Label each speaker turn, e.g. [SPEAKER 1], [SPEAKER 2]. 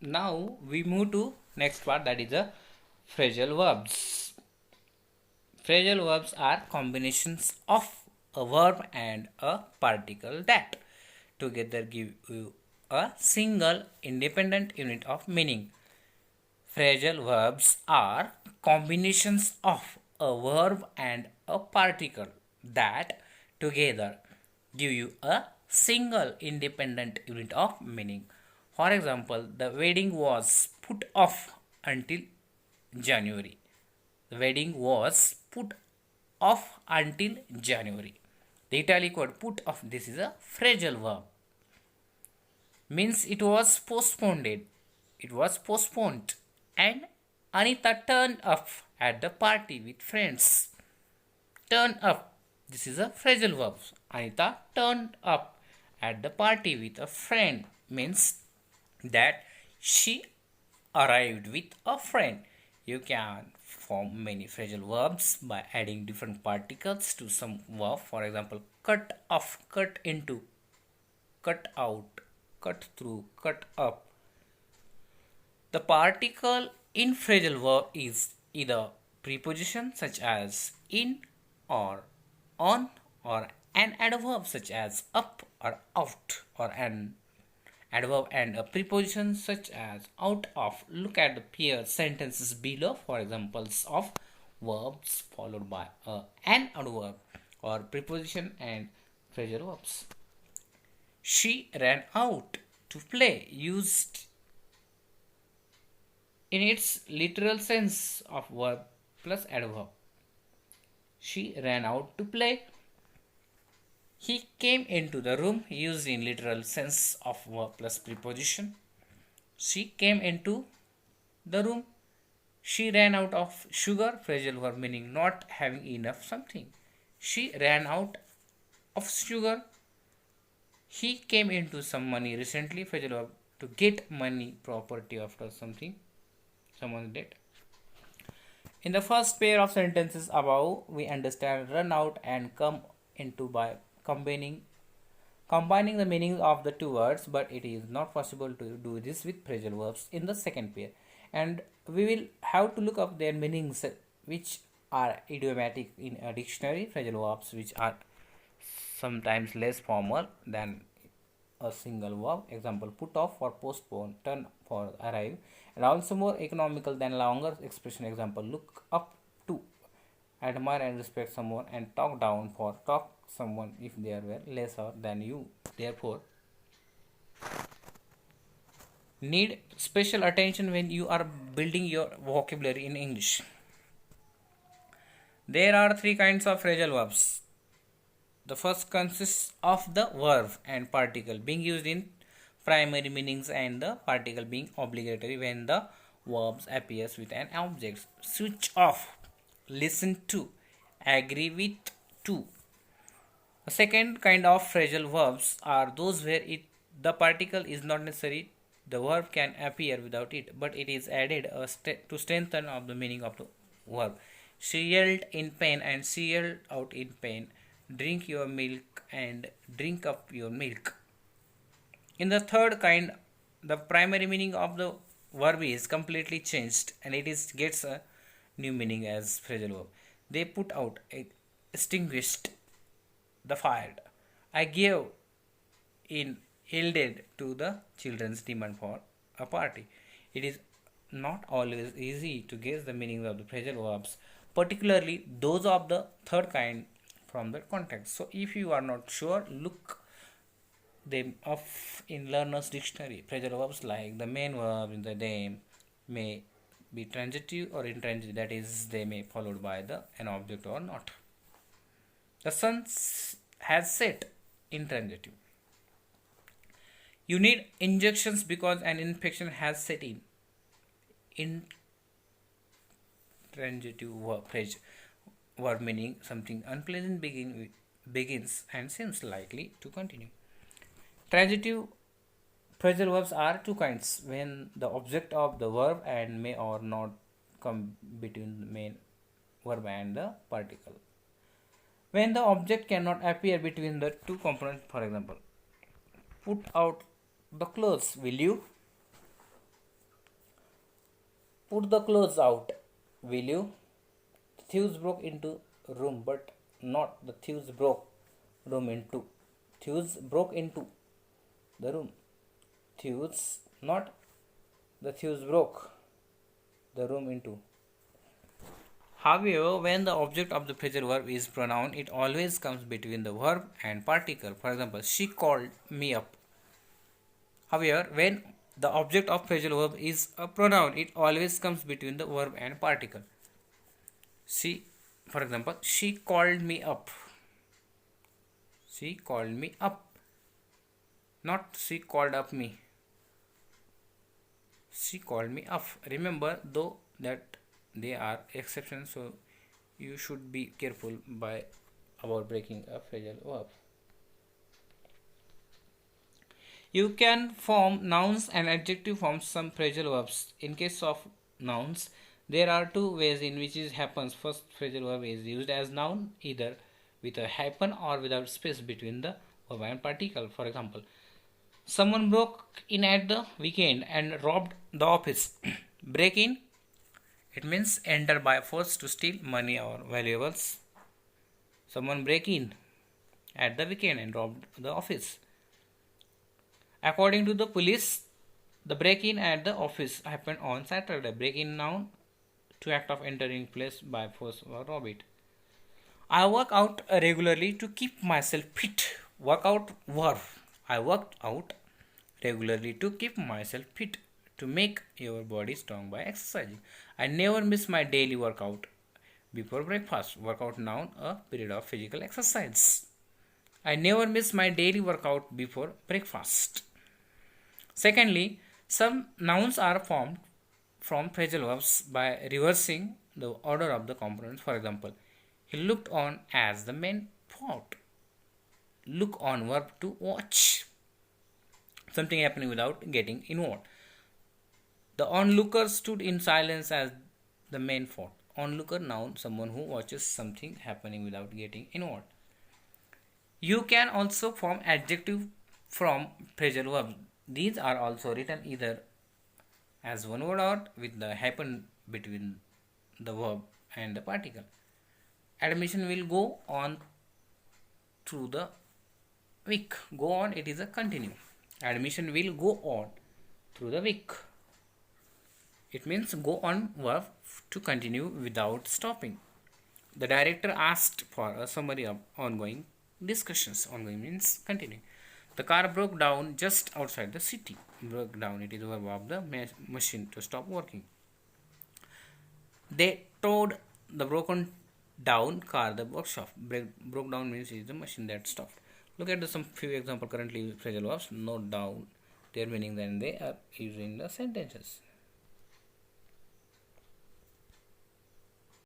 [SPEAKER 1] Now we move to next part, that is the phrasal verbs. Phrasal verbs are combinations of a verb and a particle that together give you a single independent unit of meaning. Phrasal verbs are combinations of a verb and a particle that together give you a single independent unit of meaning. For example, the wedding was put off until January. The wedding was put off until January. The italic word put off, this is a phrasal verb. Means it was postponed. It was postponed. And Anita turned up at the party with friends. Turn up. This is a phrasal verb. Anita turned up at the party with a friend. Means that she arrived with a friend. You can form many phrasal verbs by adding different particles to some verb. For example, cut off, cut into, cut out, cut through, cut up. The particle in phrasal verb is either preposition such as in or on, or an adverb such as up or out, or an adverb and a preposition such as out of. Look at the pair sentences below for examples of verbs followed by an adverb or preposition and phrasal verbs. She ran out to play, used in its literal sense of verb plus adverb. She ran out to play. He came into the room, used in literal sense of verb plus preposition. She came into the room. She ran out of sugar, phrasal verb meaning not having enough something. She ran out of sugar. He came into some money recently, phrasal verb to get money, property after something, someone's dead. In the first pair of sentences above, we understand run out and come into by combining the meanings of the two words, but it is not possible to do this with phrasal verbs in the second pair. And we will have to look up their meanings, which are idiomatic in a dictionary, phrasal verbs which are sometimes less formal than a single verb. Example, put off for postpone, turn for arrive, and also more economical than longer expression. Example, look up to, admire and respect someone, and talk down for talk someone if they were lesser than you. Therefore, need special attention when you are building your vocabulary in English. There are three kinds of phrasal verbs. The first consists of the verb and particle being used in primary meanings and the particle being obligatory when the verbs appears with an object. Switch off, listen to, agree with to. The second kind of phrasal verbs are those where the particle is not necessary. The verb can appear without it, but it is added to strengthen of the meaning of the verb. She yelled in pain and she yelled out in pain. Drink your milk and drink up your milk. In the third kind, the primary meaning of the verb is completely changed and it gets a new meaning as phrasal verb. They put out, extinguished the fire. I gave in, yielded to the children's demand for a party. It is not always easy to guess the meanings of the phrasal verbs, particularly those of the third kind from the context. So if you are not sure, look them up in Learner's Dictionary. Phrasal verbs like the main verb in the name may be transitive or intransitive, that is, they may followed by an object or not. The sun has set, intransitive. You need injections because an infection has set in. Intransitive verb meaning something unpleasant begins and seems likely to continue. Transitive phrasal verbs are two kinds when the object of the verb and may or not come between the main verb and the particle. When the object cannot appear between the two components, for example, put out the clothes, will you? put the clothes out. Will you? Thieves broke into room, but not the thieves broke room into. Thieves broke into the room. Thieves, not the thieves broke the room into. However, when the object of the phrasal verb is pronoun, it always comes between the verb and particle. For example, she called me up. However, when the object of phrasal verb is a pronoun, it always comes between the verb and particle. She, for example, she called me up. She called me up. Not she called up me. She called me up. Remember, though, that they are exceptions, so you should be careful about breaking a phrasal verb. You can form nouns and adjective forms some phrasal verbs. In case of nouns, there are two ways in which it happens. First, phrasal verb is used as noun either with a hyphen or without space between the verb and particle. For example, someone broke in at the weekend and robbed the office. Break in, it means enter by force to steal money or valuables. Someone break in at the weekend and robbed the office. According to the police, the break-in at the office happened on Saturday. Break-in noun, to act of entering place by force or rob it. I work out regularly to keep myself fit. Work out verb. I worked out regularly to keep myself fit. To make your body strong by exercising. I never miss my daily workout before breakfast. Workout noun, a period of physical exercise. I never miss my daily workout before breakfast. Secondly, some nouns are formed from phrasal verbs by reversing the order of the components. For example, he looked on as the main thought. Look on verb to watch. Something happening without getting involved. The onlooker stood in silence as the main thought. Onlooker noun, someone who watches something happening without getting involved. You can also form adjective from phrasal verbs. These are also written either as one word or with the hyphen between the verb and the particle. Admission will go on through the week. Go on, it is a continue. Admission will go on through the week. It means go on verb to continue without stopping. The director asked for a summary of ongoing discussions. Ongoing means continuing. The car broke down just outside the city. Broke down, it is the verb of the machine to stop working. They towed the broken down car the workshop. Broke down means it is the machine that stopped. Look at some few example currently phrasal verbs. Note down their meaning, then they are used in the sentences.